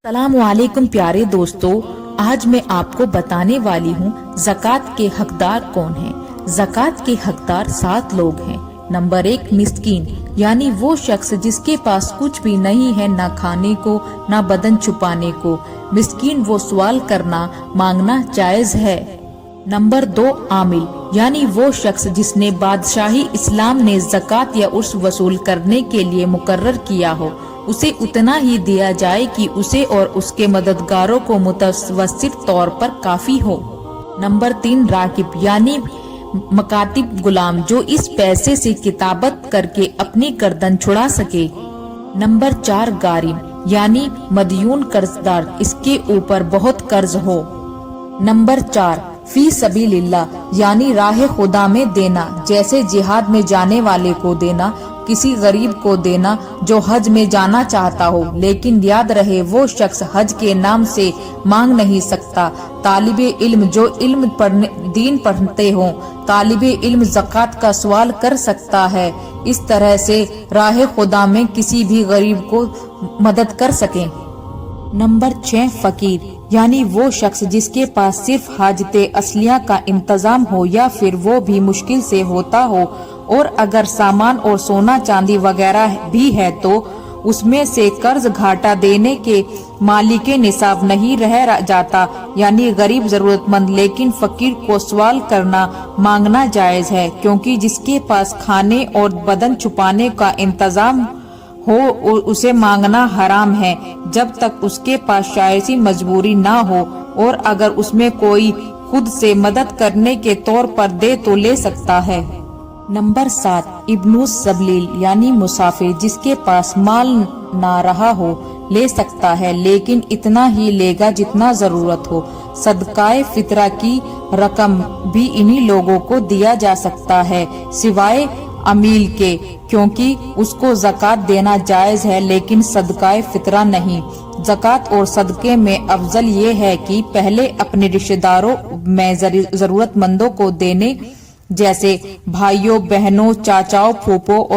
अस्सलाम वालेकुम प्यारे दोस्तों, आज मैं आपको बताने वाली हूँ ज़कात के हकदार कौन हैं। ज़कात के हकदार 7 लोग हैं। नंबर 1, मिस्कीन, यानी वो शख्स जिसके पास कुछ भी नहीं है, ना खाने को ना बदन छुपाने को। मिस्कीन वो सवाल करना मांगना जायज है। नंबर 2, आमिल, यानी वो शख्स जिसने बादशाही इस्लाम ने ज़कात या उर्स वसूल करने के लिए मुकर्रर किया हो, उसे उतना ही दिया जाए कि उसे और उसके मददगारों को मुतवस्सित तौर पर काफी हो। नंबर 3, राकिब, यानी मकातिब गुलाम, जो इस पैसे से किताबत करके अपनी गर्दन छुड़ा सके। नंबर 4, गारिम, यानी मदयून कर्जदार, इसके ऊपर बहुत कर्ज हो। नंबर 4, फी सबीलिल्लाह, यानी राह खुदा में देना, जैसे जिहाद में जाने वाले को देना, किसी गरीब को देना जो हज में जाना चाहता हो, लेकिन याद रहे वो शख्स हज के नाम से मांग नहीं सकता। तालिबे इल्म, जो इल्म पढ़ने दीन पढ़ते हो, तालिबे इल्म ज़कात का सवाल कर सकता है, इस तरह से राह खुदा में किसी भी गरीब को मदद कर सके। नंबर 6, फकीर, यानी वो शख्स जिसके पास सिर्फ हाजते असलिया का इंतजाम हो या फिर वो भी मुश्किल से होता हो, और अगर सामान और सोना चांदी वगैरह भी है तो उसमें से कर्ज घाटा देने के मालिके निसाब नहीं रह जाता, यानी गरीब जरूरतमंद। लेकिन फकीर को सवाल करना मांगना जायज है, क्योंकि जिसके पास खाने और बदन छुपाने का इंतजाम हो उसे मांगना हराम है, जब तक उसके पास शायसी मजबूरी ना हो, और अगर उसमें कोई खुद से मदद करने के तौर पर दे तो ले सकता है। नंबर 7, इब्नुस सबलील, यानी मुसाफिर, जिसके पास माल ना रहा हो ले सकता है, लेकिन इतना ही लेगा जितना जरूरत हो। सदकाए फितरा की रकम भी इन्हीं लोगों को दिया जा सकता है, सिवाय अमील के, क्योंकि उसको ज़कात देना जायज है, लेकिन सदकाए फितरा नहीं। ज़कात और सदके में अफजल ये है कि पहले अपने रिश्तेदारों में जरूरतमंदों को देने, जैसे भाइयों बहनों चाचाओं फूफों और